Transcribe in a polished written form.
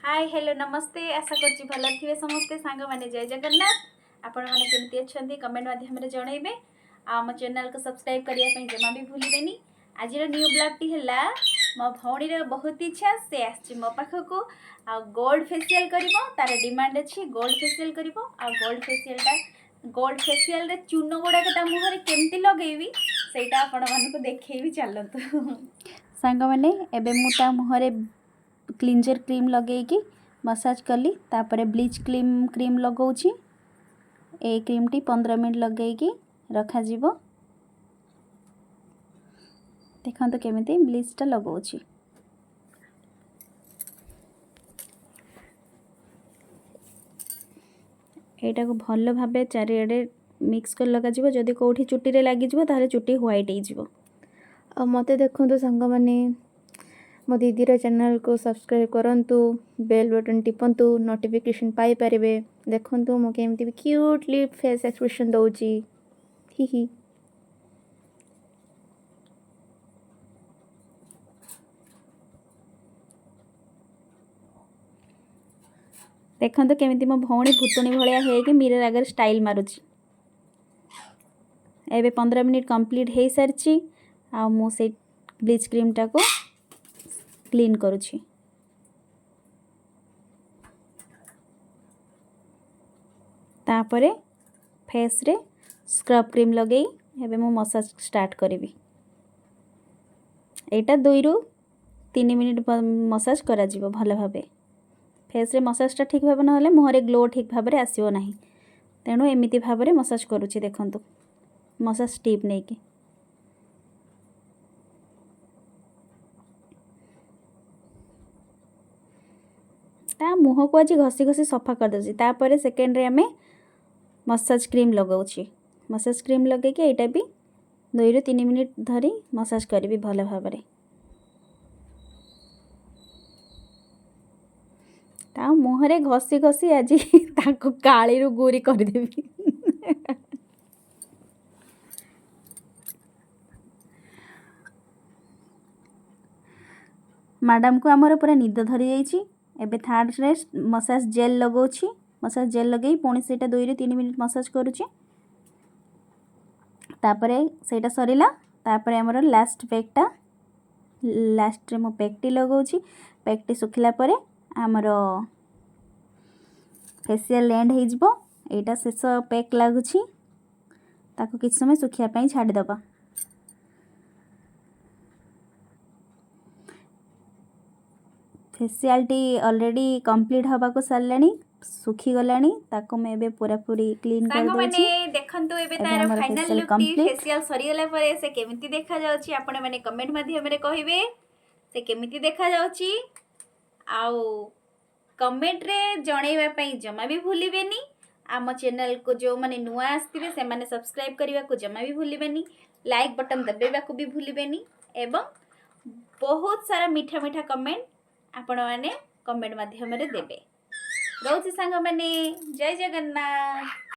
Hi hello नमस्ते आशा करछि भल थिबे समस्ते सांग माने जय जगन्नाथ आपण माने केमती अछंती कमेंट माध्यम रे जणैबे आ हम चैनल को सब्सक्राइब करिया पई जमा भी भूलिबेनी। आज न्यू ब्लॉग टी हला मो भौणी रे बहुत इच्छा से आछि मो पाख को आ गोल्ड फेशियल करिवो तार डिमांड अछि गोल्ड फेशियल करिवो आ गोल्ड फेशियल रे चूनो गोडा के मुह रे केमती लगेबी सेटा आपण मान को देखैबी चलतो सांग माने एबे मु ता मुह रे क्लींजर क्रीम लगेगी मसाज कली तापरे ब्लीच क्रीम लगाऊँ ए क्रीम टी 15 मिनट लगेगी रखा जीवो। देखो केमिति ब्लीच टा लगाऊँ एटा को भल भाबे चारिआडे मिक्स कर लगा जीवो। जदि कोठी चुटी रे लागी जीवो ताले चुटी व्हाइट हे जीवो। आ मते देखंतु संग माने मो दीदी चैनल को सब्सक्राइब करंतु बेल बटन टिपंतु नोटिफिकेशन पाई परिबे। देखंतु मो केमती क्यूटली फेस एक्सप्रेशन दउची ही ही। देखंतु केमती मो भौणी भूतुणी भलिया हे कि मिरर आगर स्टाइल मारुची। एबे 15 मिनिट कंप्लीट हे सारची आ मो से ब्लीच क्रीम टा को क्लीन करूची। तापरे फेस रे स्क्रब क्रीम लगेई एबे मो मसाज स्टार्ट करिवि। एटा 2 रु 3 मिनिट मसाज करा जीवो भले भाबे। फेस रे मसाज टा ठीक भाबे नहले मुहरे ग्लो ठीक भाबे आसीबो नाही। तेणु एमिति भाबे मसाज करूची। देखंतु मसाज टिप नै कि ता मुह को आज घसी घसी सफा कर दउची। तापरे सेकेंड रे हमें मसाज क्रीम लगाऊँ। मसाज क्रीम लगे कि एटा भी 2 रु 3 मिनिट धरी मसाज करी भले भाबरे। ता मुहरे घसी घसी आज ताको काली रु गोरी कर देबी। मैडम को आमर पूरा निद धरी जाइछि। एबे थर्ड रे मसाज जेल लगाऊँ। मसाज जेल लगे पुणी सेटा 2 रु 3 मिनिट मसाज करूची। तापरे सेटा सरीला तापरे हमर लास्ट पैकटा लास्ट रे मो पैकटी लगाऊँ। पैकटी सुखिला परे हमर फेशियल एंड हे जिवो। एटा शेष पैक लागुची ताको किछ समय सुखिया पई छाडी दबा। फेशियल टी ऑलरेडी कंप्लीट हवा को सरलानी सुखी गलानी ताको मैं एबे पूरा पूरी क्लीन कर दोची। देखंतु एबे तार फाइनल लुक टी फेशियल सरी गला परे से केमिति देखा जाउची आपण माने कमेंट माध्यम रे कहिबे से केमिति देखा जाउची। आउ कमेंट रे जणैबा पई जमा भी भूलिबेनी। आम चैनल को जो माने नुआ आस्तिबे से माने सब्सक्राइब करबा को जमा भी भूलिबेनी। लाइक बटन दबेबा को भी भूलिबेनी एवं बहुत सारा मीठा मीठा कमेंट आपण माने कमेंट माध्यम रे देबे। रोची सांग माने जय जगन्नाथ।